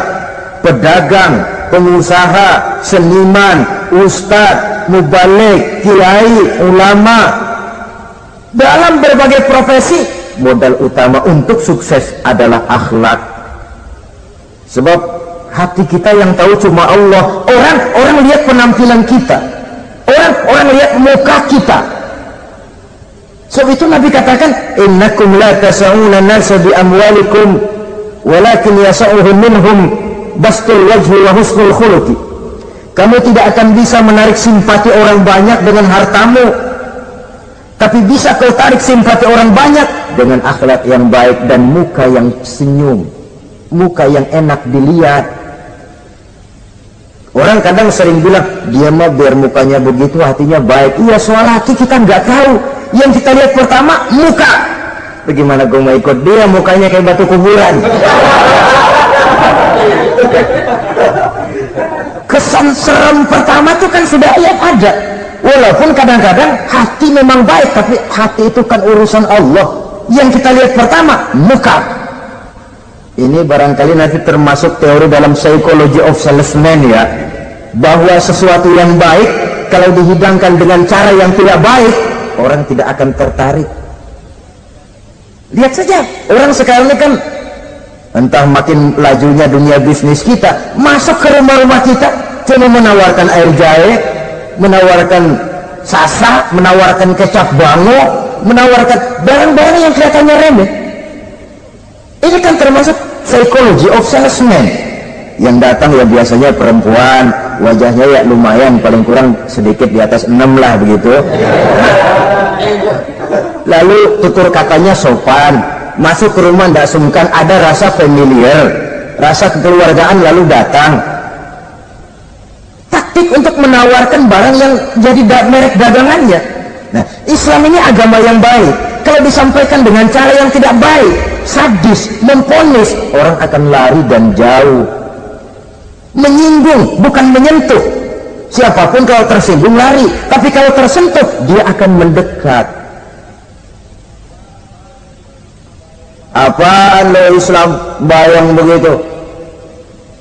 pedagang, pengusaha, seniman, ustadz, mubaligh, kiai, ulama, dalam berbagai profesi, modal utama untuk sukses adalah akhlak. Sebab hati kita yang tahu cuma Allah. Orang lihat penampilan kita, orang lihat muka kita. Sebab itu Nabi katakan, innakum la tas'una nasa bi amwalikum walakin yas'uhum minhum bastul wajhi wa husnul khuluqi. Kamu tidak akan bisa menarik simpati orang banyak dengan hartamu, tapi bisa kau tarik simpati orang banyak dengan akhlak yang baik dan muka yang senyum, muka yang enak dilihat. Orang kadang sering bilang, dia mah biar mukanya begitu hatinya baik. Iya, soal hati kita nggak tahu. Yang kita lihat pertama muka. Bagaimana gue mau ikut dia, mukanya kayak batu kuburan. Kesan serem pertama itu kan sudah ada. Walaupun kadang-kadang hati memang baik, tapi hati itu kan urusan Allah. Yang kita lihat pertama muka. Ini barangkali nanti termasuk teori dalam psychology of salesman ya, bahwa sesuatu yang baik kalau dihidangkan dengan cara yang tidak baik, orang tidak akan tertarik. Lihat saja, orang sekarang ini kan entah makin lajunya dunia bisnis kita, masuk ke rumah-rumah kita cuma menawarkan air jahe, menawarkan sasa, menawarkan kecap bango, menawarkan barang-barang yang kelihatannya remeh. Ini kan termasuk psychology of salesman. Yang datang ya biasanya perempuan, wajahnya ya lumayan, paling kurang sedikit di atas 6 lah begitu. Lalu tutur katanya sopan, masuk ke rumah tidak sungkan, ada rasa familiar, rasa kekeluargaan, lalu datang. Taktik untuk menawarkan barang yang jadi merek dagangannya. Nah, Islam ini agama yang baik. Kalau disampaikan dengan cara yang tidak baik, sadis, memponis, orang akan lari dan jauh. Menyinggung, bukan menyentuh. Siapapun kalau tersinggung lari, tapi kalau tersentuh dia akan mendekat. Apaan lo Islam bayang begitu?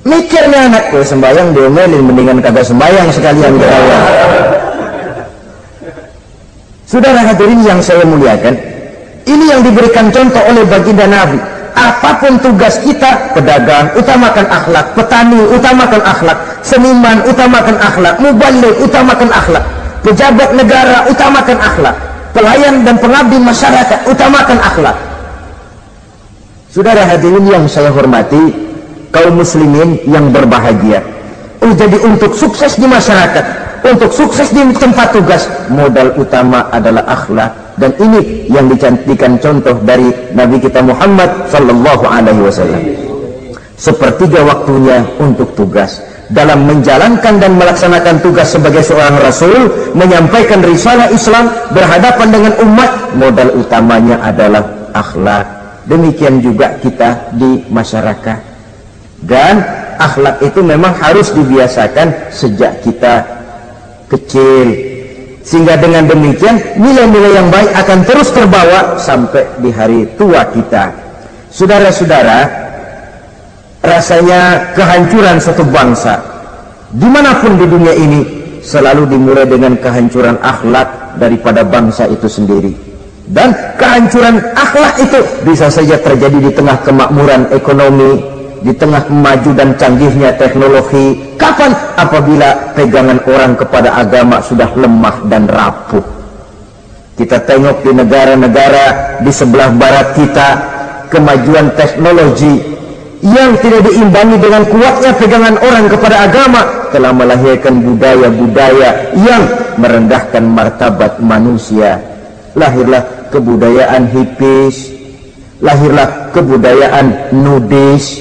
Mikirnya anak, gue sembayang diomelin, mendingan kagak sembayang sekalian ketawa. Saudara hadirin yang saya muliakan, ini yang diberikan contoh oleh baginda Nabi. Apapun tugas kita, pedagang utamakan akhlak, petani utamakan akhlak, seniman utamakan akhlak, mubaligh utamakan akhlak, pejabat negara utamakan akhlak, pelayan dan pengabdi masyarakat utamakan akhlak. Saudara hadirin yang saya hormati, kaum muslimin yang berbahagia, jadi untuk sukses di masyarakat, untuk sukses di tempat tugas, modal utama adalah akhlak. Dan ini yang dicantikan contoh dari Nabi kita Muhammad sallallahu alaihi wasallam. Sepertiga waktunya untuk tugas, dalam menjalankan dan melaksanakan tugas sebagai seorang rasul, menyampaikan risalah Islam berhadapan dengan umat, modal utamanya adalah akhlak. Demikian juga kita di masyarakat. Dan akhlak itu memang harus dibiasakan sejak kita kecil, sehingga dengan demikian nilai-nilai yang baik akan terus terbawa sampai di hari tua kita. Saudara-saudara, rasanya kehancuran satu bangsa dimanapun di dunia ini selalu dimulai dengan kehancuran akhlak daripada bangsa itu sendiri. Dan kehancuran akhlak itu bisa saja terjadi di tengah kemakmuran ekonomi, di tengah maju dan canggihnya teknologi. Kapan? Apabila pegangan orang kepada agama sudah lemah dan rapuh. Kita tengok di negara-negara di sebelah barat kita, kemajuan teknologi yang tidak diimbangi dengan kuatnya pegangan orang kepada agama telah melahirkan budaya-budaya yang merendahkan martabat manusia. Lahirlah kebudayaan hippies, lahirlah kebudayaan nudis,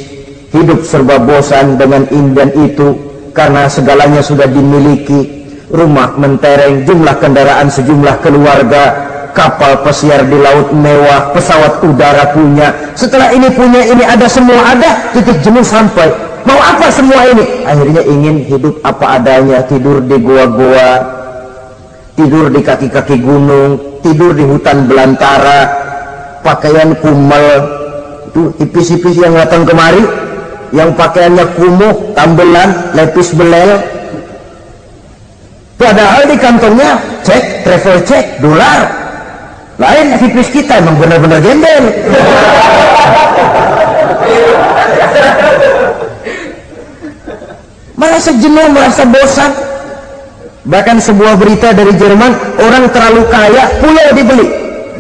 hidup serba bosan dengan ini dan itu karena segalanya sudah dimiliki. Rumah mentereng, jumlah kendaraan sejumlah keluarga, kapal pesiar di laut mewah, pesawat udara punya, setelah ini punya ini, ada semua ada, titik jenuh sampai. Mau apa semua ini? Akhirnya ingin hidup apa adanya, tidur di goa-goa, tidur di kaki-kaki gunung, tidur di hutan belantara, pakaian kumal. Itu hipis-hipis yang datang kemari, yang pakaiannya kumuh, tambelan, lepis belel, padahal di kantongnya cek, travel cek, dolar. Lain hipis kita, emang benar-benar gembel. Merasa jenuh, merasa bosan. Bahkan sebuah berita dari Jerman, orang terlalu kaya, pulau dibeli.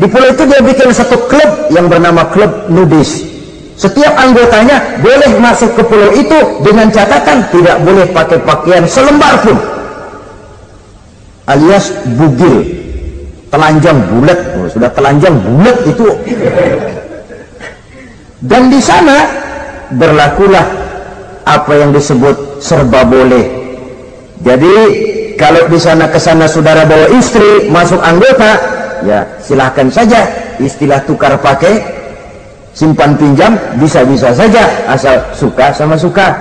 Di pulau itu dia bikin satu klub yang bernama klub nudis. Setiap anggotanya boleh masuk ke pulau itu dengan catatan tidak boleh pakai pakaian selembar pun, alias bugil, telanjang bulat. Sudah telanjang bulat itu. Dan di sana berlakulah apa yang disebut serba boleh. Jadi kalau di sana kesana saudara bawa istri masuk anggota, ya silahkan saja, istilah tukar pakai, simpan pinjam bisa-bisa saja, asal suka sama suka.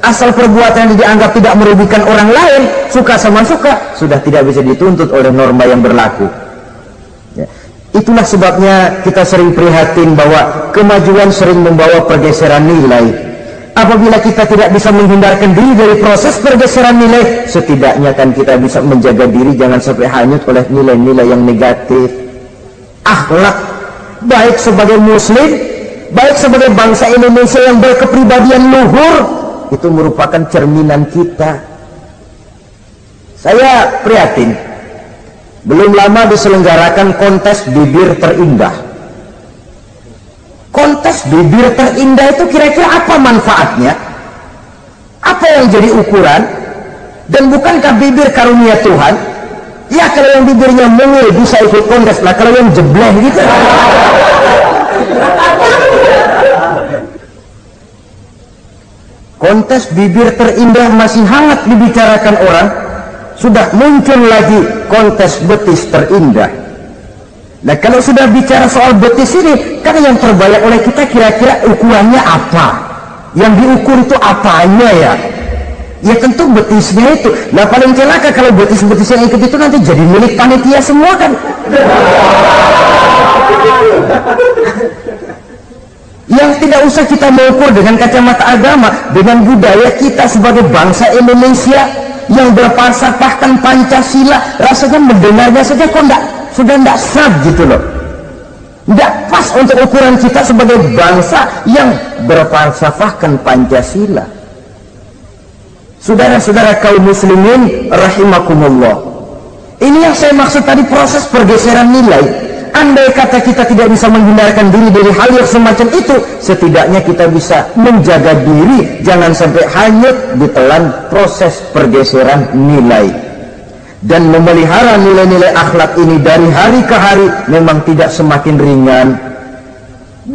Asal perbuatan yang dianggap tidak merugikan orang lain, suka sama suka, sudah tidak bisa dituntut oleh norma yang berlaku. Ya. Itulah sebabnya kita sering prihatin bahwa kemajuan sering membawa pergeseran nilai. Apabila kita tidak bisa menghindarkan diri dari proses pergeseran nilai, setidaknya kan kita bisa menjaga diri jangan sampai hanyut oleh nilai-nilai yang negatif. Akhlak, baik sebagai muslim, baik sebagai bangsa Indonesia yang berkepribadian luhur, itu merupakan cerminan kita. Saya prihatin, belum lama diselenggarakan kontes bibir terindah. Kontes bibir terindah itu kira-kira apa manfaatnya? Apa yang jadi ukuran? Dan bukankah bibir karunia Tuhan? Ya kalau yang bibirnya mungil bisa ikut kontes, lah kalau yang jebleh gitu. Kontes bibir terindah masih hangat dibicarakan orang, sudah muncul lagi kontes betis terindah. Nah kalau sudah bicara soal betis ini, kan yang terbayang oleh kita kira-kira ukurannya apa? Yang diukur itu apanya ya? Ya tentu betisnya itu. Nah paling celaka kalau betis-betis yang ikut itu nanti jadi milik panitia semua kan. Yang tidak usah kita mengukur dengan kacamata agama, dengan budaya kita sebagai bangsa Indonesia yang berfalsafahkan Pancasila, rasanya mendengarnya saja kok sudah tidak sah gitu loh, tidak pas untuk ukuran kita sebagai bangsa yang berfalsafahkan Pancasila. Saudara-saudara kaum muslimin rahimakumullah, ini yang saya maksud tadi, proses pergeseran nilai. Andai kata kita tidak bisa menghindarkan diri dari hal yang semacam itu, setidaknya kita bisa menjaga diri jangan sampai hanyut ditelan proses pergeseran nilai. Dan memelihara nilai-nilai akhlak ini dari hari ke hari memang tidak semakin ringan,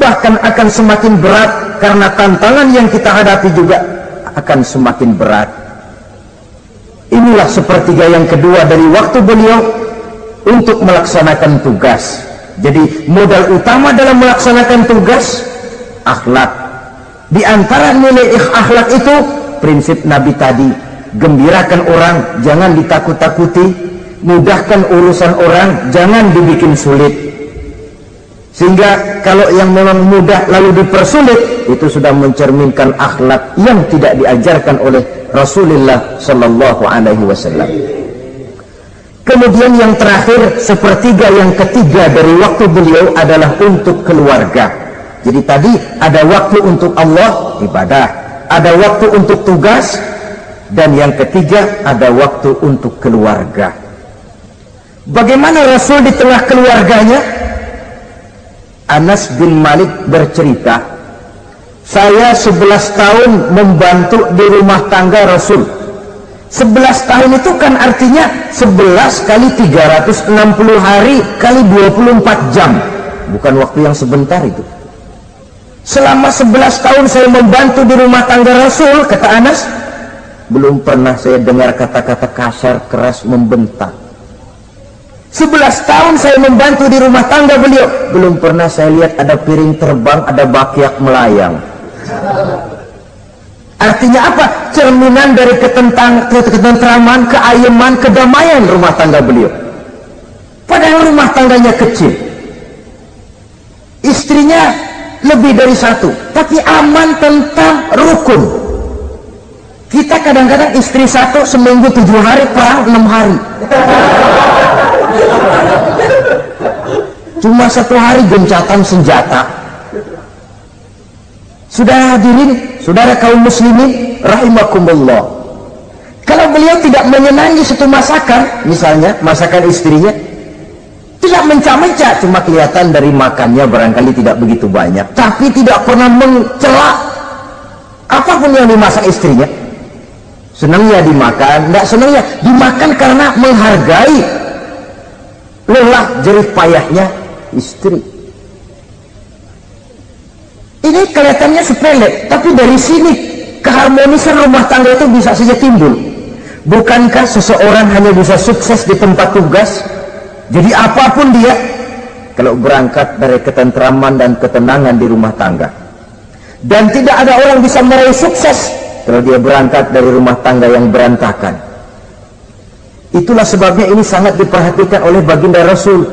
bahkan akan semakin berat, karena tantangan yang kita hadapi juga akan semakin berat. Inilah sepertiga yang kedua dari waktu beliau untuk melaksanakan tugas. Jadi modal utama dalam melaksanakan tugas akhlak. Di antara nilai akhlak itu prinsip Nabi tadi, gembirakan orang, jangan ditakut-takuti, mudahkan urusan orang, jangan dibikin sulit. Sehingga kalau yang memang mudah lalu dipersulit, itu sudah mencerminkan akhlak yang tidak diajarkan oleh Rasulullah Sallallahu Alaihi Wasallam. Kemudian yang terakhir, sepertiga yang ketiga dari waktu beliau adalah untuk keluarga. Jadi tadi ada waktu untuk Allah, ibadah, ada waktu untuk tugas, dan yang ketiga ada waktu untuk keluarga. Bagaimana Rasul di tengah keluarganya? Anas bin Malik bercerita, saya 11 tahun membantu di rumah tangga Rasul. 11 tahun itu kan artinya 11 kali 360 hari kali 24 jam, bukan waktu yang sebentar itu. Selama 11 tahun saya membantu di rumah tangga Rasul, kata Anas, belum pernah saya dengar kata-kata kasar, keras, membentak. 11 tahun saya membantu di rumah tangga beliau, belum pernah saya lihat ada piring terbang, ada bakyak melayang. Artinya apa? Cerminan dari ketentraman, keayeman, kedamaian rumah tangga beliau. Padahal rumah tangganya kecil, istrinya lebih dari satu, tapi aman, tentram, rukun. Kita kadang-kadang istri satu seminggu 7 hari, perang 6 hari. Cuma 1 hari gencatan senjata. Sudah hadirin, saudara kaum muslimin rahimakumullah, kalau beliau tidak menyenangi satu masakan, misalnya masakan istrinya, Tidak mencah-mencah, cuma kelihatan dari makannya barangkali tidak begitu banyak, tapi tidak pernah mencela apapun yang dimasak istrinya. Senangnya dimakan, tidak senangnya dimakan karena menghargai lelah jerih payahnya istri. Ini kelihatannya sepele, tapi dari sini keharmonisan rumah tangga itu bisa saja timbul. Bukankah seseorang hanya bisa sukses di tempat tugas? Jadi apapun dia, kalau berangkat dari ketentraman dan ketenangan di rumah tangga. Dan tidak ada orang bisa meraih sukses kalau dia berangkat dari rumah tangga yang berantakan. Itulah sebabnya ini sangat diperhatikan oleh baginda Rasul.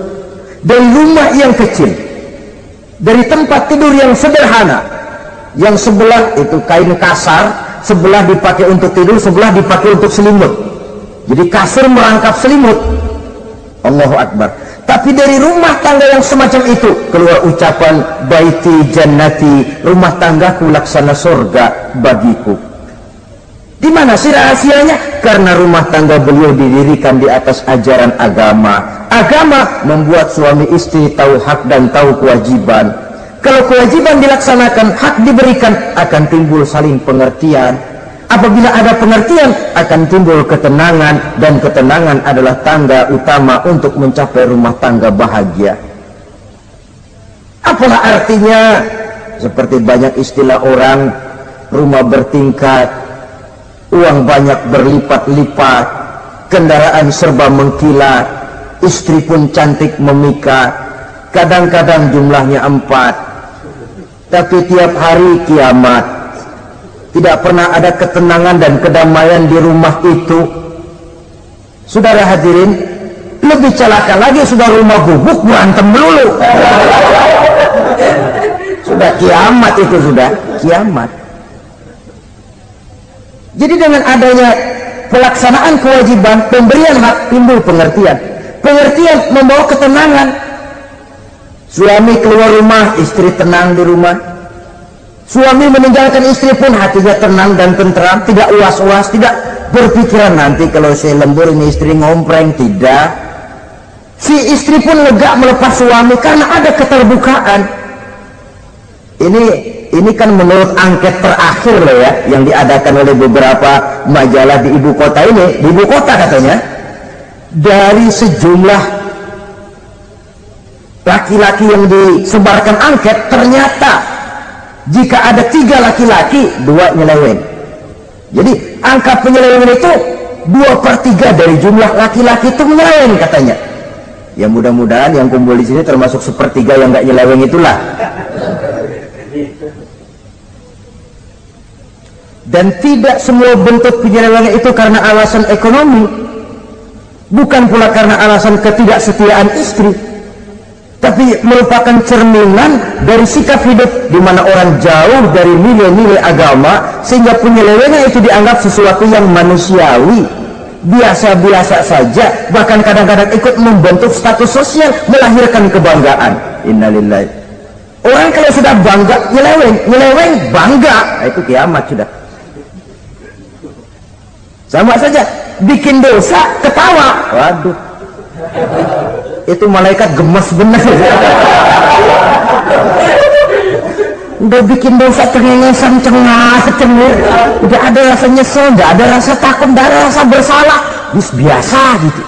Dari rumah yang kecil, dari tempat tidur yang sederhana, yang sebelah itu kain kasar, sebelah dipakai untuk tidur, sebelah dipakai untuk selimut. Jadi kasur merangkap selimut. Allahu Akbar. Tapi dari rumah tangga yang semacam itu keluar ucapan baiti jannati, rumah tanggaku laksana surga bagiku. Di mana sih rahasianya? Karena rumah tangga beliau didirikan di atas ajaran agama. Agama membuat suami istri tahu hak dan tahu kewajiban. Kalau kewajiban dilaksanakan, hak diberikan, akan timbul saling pengertian. Apabila ada pengertian, akan timbul ketenangan, dan ketenangan adalah tangga utama untuk mencapai rumah tangga bahagia. Apalah artinya? Seperti banyak istilah orang, rumah bertingkat, uang banyak berlipat-lipat, kendaraan serba mengkilat, istri pun cantik memikat, kadang-kadang jumlahnya 4, tapi tiap hari kiamat. Tidak pernah ada ketenangan dan kedamaian di rumah itu. Saudara hadirin, lebih celaka lagi sudah rumah gubuk berantem melulu. Sudah kiamat itu, sudah kiamat. Jadi dengan adanya pelaksanaan kewajiban, pemberian hak, timbul pengertian. Pengertian membawa ketenangan. Suami keluar rumah, istri tenang di rumah. Suami meninggalkan istri pun hatinya tenang dan tentram, tidak was-was, tidak berpikiran nanti kalau saya lembur ini istri ngompreng, tidak. Si istri pun lega melepas suami karena ada keterbukaan. Ini kan menurut angket terakhir loh ya, yang diadakan oleh beberapa majalah di ibu kota ini, di ibu kota katanya, dari sejumlah laki-laki yang disebarkan angket, ternyata jika ada 3 laki-laki, 2 nyeleweng. Jadi angka penyelewengan itu 2/3 dari jumlah laki-laki itu menyeleweng katanya. Ya mudah-mudahan yang kumpul di sini termasuk 1/3 yang nggak nyeleweng itulah. Dan tidak semua bentuk penyelewengan itu karena alasan ekonomi, bukan pula karena alasan ketidaksetiaan istri, tapi merupakan cerminan dari sikap hidup di mana orang jauh dari nilai-nilai agama, sehingga penyelewengan itu dianggap sesuatu yang manusiawi, biasa-biasa saja, bahkan kadang-kadang ikut membentuk status sosial, melahirkan kebanggaan. Innalillahi. Orang kalau sudah bangga nyeleweng bangga, itu kiamat sudah. Sama saja, bikin dosa ketawa, waduh, itu malaikat gemes bener. Udah bikin dosa cengengesan, cengir, udah ada rasa nyesel, udah ada rasa takut, udah ada rasa bersalah, biasa gitu.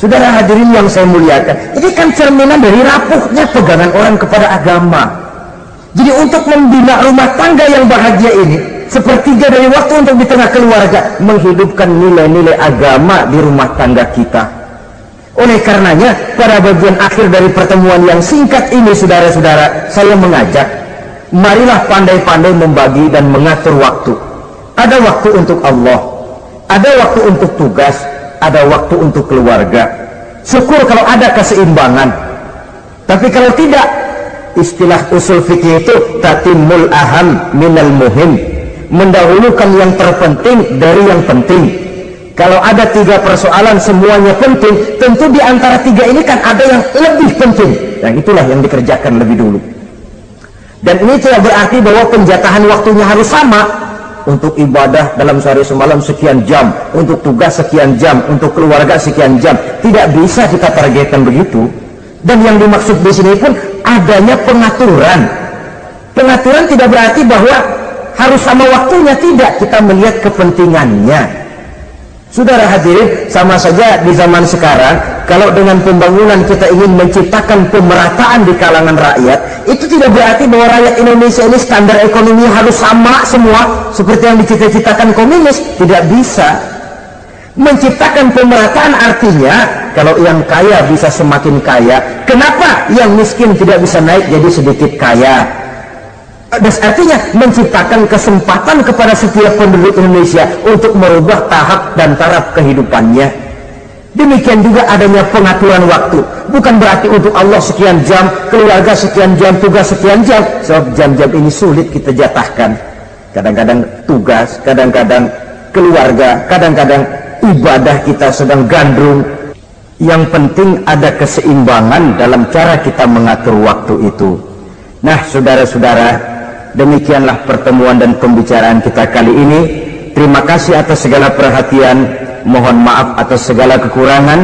Saudara hadirin yang saya muliakan, ini kan cerminan dari rapuhnya pegangan orang kepada agama. Jadi untuk membina rumah tangga yang bahagia ini, 1/3 dari waktu untuk di tengah keluarga menghidupkan nilai-nilai agama di rumah tangga kita. Oleh karenanya, pada bagian akhir dari pertemuan yang singkat ini, saudara-saudara, saya mengajak, marilah pandai-pandai membagi dan mengatur waktu. Ada waktu untuk Allah, ada waktu untuk tugas, ada waktu untuk keluarga. Syukur kalau ada keseimbangan. Tapi kalau tidak, istilah usul fikih itu tatimul aham minal muhim, mendahulukan yang terpenting dari yang penting. Kalau ada 3 persoalan semuanya penting, tentu di antara 3 ini kan ada yang lebih penting, dan itulah yang dikerjakan lebih dulu. Dan ini tidak berarti bahwa penjatahan waktunya harus sama. Untuk ibadah dalam sehari semalam sekian jam, untuk tugas sekian jam, untuk keluarga sekian jam. Tidak bisa kita targetkan begitu. Dan yang dimaksud di sini pun adanya pengaturan. Pengaturan tidak berarti bahwa harus sama waktunya, tidak. Kita melihat kepentingannya. Saudara hadirin, sama saja di zaman sekarang, kalau dengan pembangunan kita ingin menciptakan pemerataan di kalangan rakyat, itu tidak berarti bahwa rakyat Indonesia ini standar ekonomi harus sama semua seperti yang dicita-citakan komunis. Tidak bisa. Menciptakan pemerataan artinya kalau yang kaya bisa semakin kaya, kenapa yang miskin tidak bisa naik jadi sedikit kaya? Dan artinya menciptakan kesempatan kepada setiap penduduk Indonesia untuk merubah tahap dan taraf kehidupannya. Demikian juga adanya pengaturan waktu. Bukan berarti untuk Allah sekian jam, keluarga sekian jam, tugas sekian jam. Sebab jam-jam ini sulit kita jatahkan. Kadang-kadang tugas, kadang-kadang keluarga, kadang-kadang ibadah kita sedang gandrung. Yang penting ada keseimbangan dalam cara kita mengatur waktu itu. Nah, saudara-saudara, demikianlah pertemuan dan pembicaraan kita kali ini. Terima kasih atas segala perhatian. Mohon maaf atas segala kekurangan.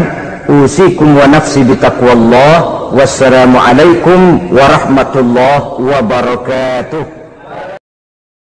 Usikum wa nafsi bitaqwallah. Wassalamualaikum warahmatullahi wabarakatuh.